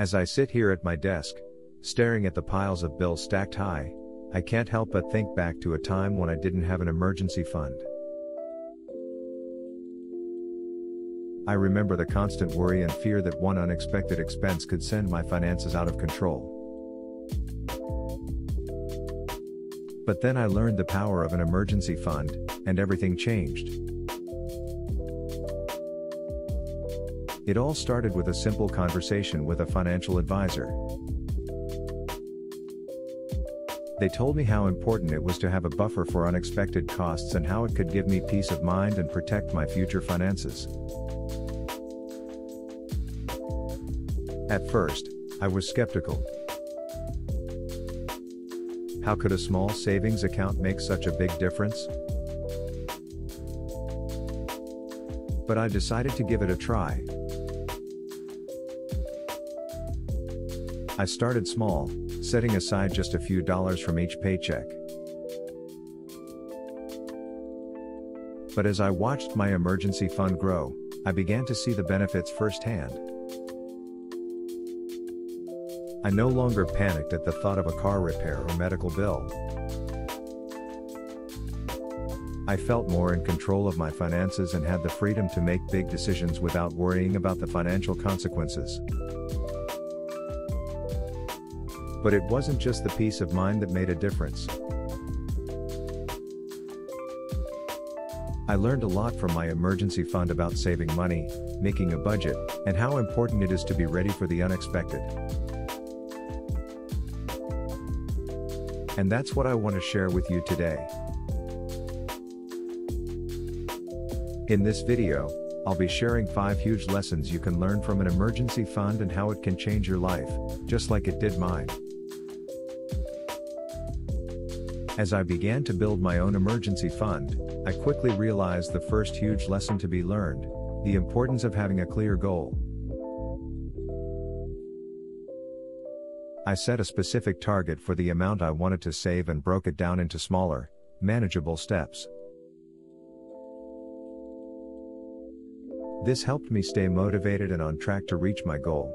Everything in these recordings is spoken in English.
As I sit here at my desk, staring at the piles of bills stacked high, I can't help but think back to a time when I didn't have an emergency fund. I remember the constant worry and fear that one unexpected expense could send my finances out of control. But then I learned the power of an emergency fund, and everything changed. It all started with a simple conversation with a financial advisor. They told me how important it was to have a buffer for unexpected costs and how it could give me peace of mind and protect my future finances. At first, I was skeptical. How could a small savings account make such a big difference? But I decided to give it a try. I started small, setting aside just a few dollars from each paycheck. But as I watched my emergency fund grow, I began to see the benefits firsthand. I no longer panicked at the thought of a car repair or medical bill. I felt more in control of my finances and had the freedom to make big decisions without worrying about the financial consequences. But it wasn't just the peace of mind that made a difference. I learned a lot from my emergency fund about saving money, making a budget, and how important it is to be ready for the unexpected. And that's what I want to share with you today. In this video, I'll be sharing 5 huge lessons you can learn from an emergency fund and how it can change your life, just like it did mine. As I began to build my own emergency fund, I quickly realized the first huge lesson to be learned: the importance of having a clear goal. I set a specific target for the amount I wanted to save and broke it down into smaller, manageable steps. This helped me stay motivated and on track to reach my goal.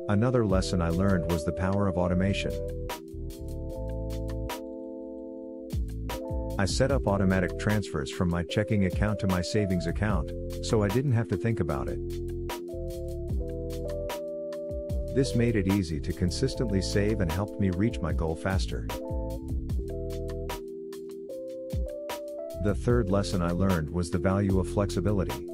Another lesson I learned was the power of automation. I set up automatic transfers from my checking account to my savings account, so I didn't have to think about it. This made it easy to consistently save and helped me reach my goal faster. The third lesson I learned was the value of flexibility.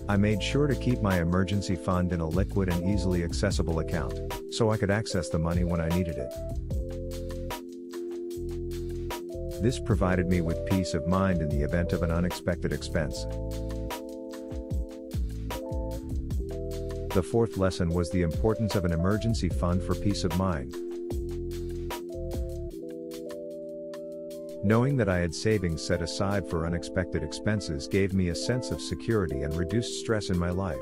I made sure to keep my emergency fund in a liquid and easily accessible account, so I could access the money when I needed it. This provided me with peace of mind in the event of an unexpected expense. The fourth lesson was the importance of an emergency fund for peace of mind. Knowing that I had savings set aside for unexpected expenses gave me a sense of security and reduced stress in my life.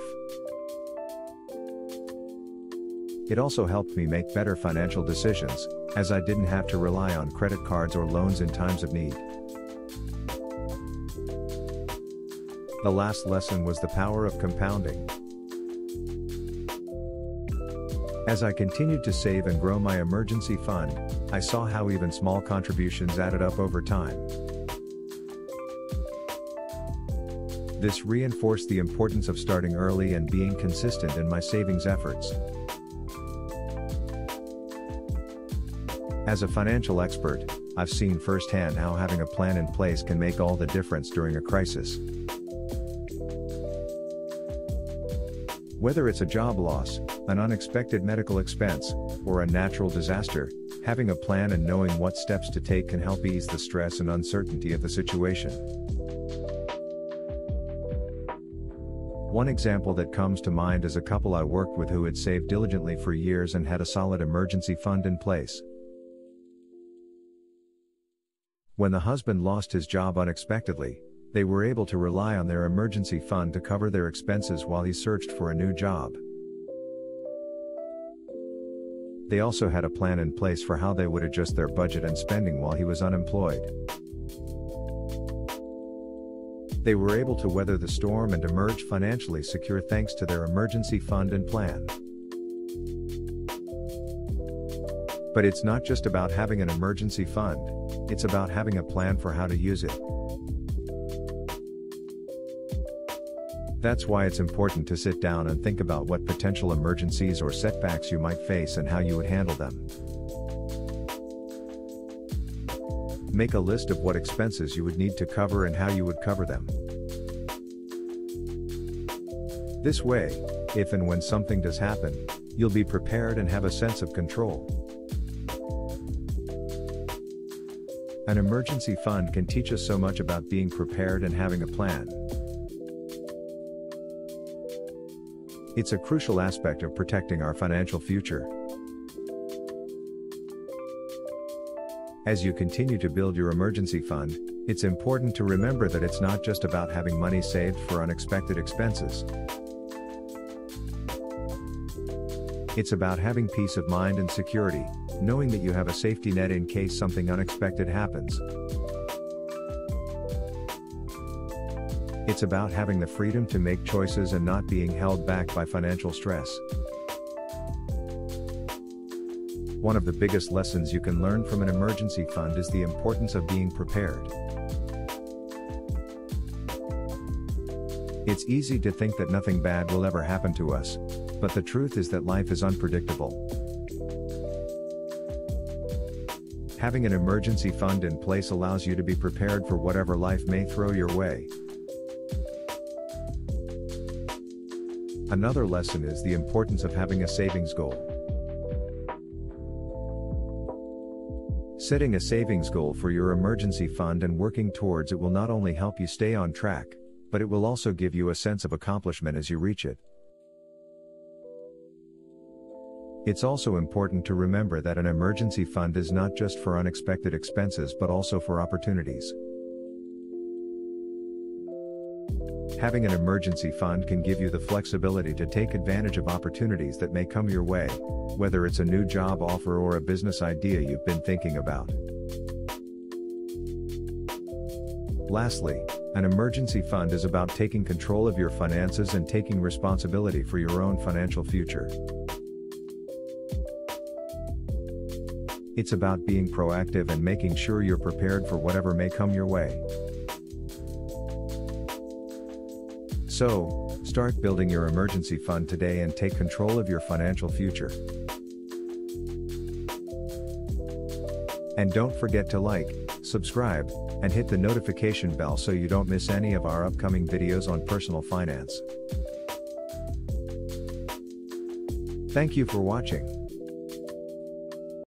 It also helped me make better financial decisions, as I didn't have to rely on credit cards or loans in times of need. The last lesson was the power of compounding. As I continued to save and grow my emergency fund, I saw how even small contributions added up over time. This reinforced the importance of starting early and being consistent in my savings efforts. As a financial expert, I've seen firsthand how having a plan in place can make all the difference during a crisis. Whether it's a job loss, an unexpected medical expense, or a natural disaster, having a plan and knowing what steps to take can help ease the stress and uncertainty of the situation. One example that comes to mind is a couple I worked with who had saved diligently for years and had a solid emergency fund in place. When the husband lost his job unexpectedly, they were able to rely on their emergency fund to cover their expenses while he searched for a new job. They also had a plan in place for how they would adjust their budget and spending while he was unemployed. They were able to weather the storm and emerge financially secure thanks to their emergency fund and plan. But it's not just about having an emergency fund, it's about having a plan for how to use it. That's why it's important to sit down and think about what potential emergencies or setbacks you might face and how you would handle them. Make a list of what expenses you would need to cover and how you would cover them. This way, if and when something does happen, you'll be prepared and have a sense of control. An emergency fund can teach us so much about being prepared and having a plan. It's a crucial aspect of protecting our financial future. As you continue to build your emergency fund, it's important to remember that it's not just about having money saved for unexpected expenses. It's about having peace of mind and security, knowing that you have a safety net in case something unexpected happens. It's about having the freedom to make choices and not being held back by financial stress. One of the biggest lessons you can learn from an emergency fund is the importance of being prepared. It's easy to think that nothing bad will ever happen to us, but the truth is that life is unpredictable. Having an emergency fund in place allows you to be prepared for whatever life may throw your way. Another lesson is the importance of having a savings goal. Setting a savings goal for your emergency fund and working towards it will not only help you stay on track, but it will also give you a sense of accomplishment as you reach it. It's also important to remember that an emergency fund is not just for unexpected expenses but also for opportunities. Having an emergency fund can give you the flexibility to take advantage of opportunities that may come your way, whether it's a new job offer or a business idea you've been thinking about. Lastly, an emergency fund is about taking control of your finances and taking responsibility for your own financial future. It's about being proactive and making sure you're prepared for whatever may come your way. So, start building your emergency fund today and take control of your financial future. And don't forget to like, subscribe, and hit the notification bell so you don't miss any of our upcoming videos on personal finance. Thank you for watching.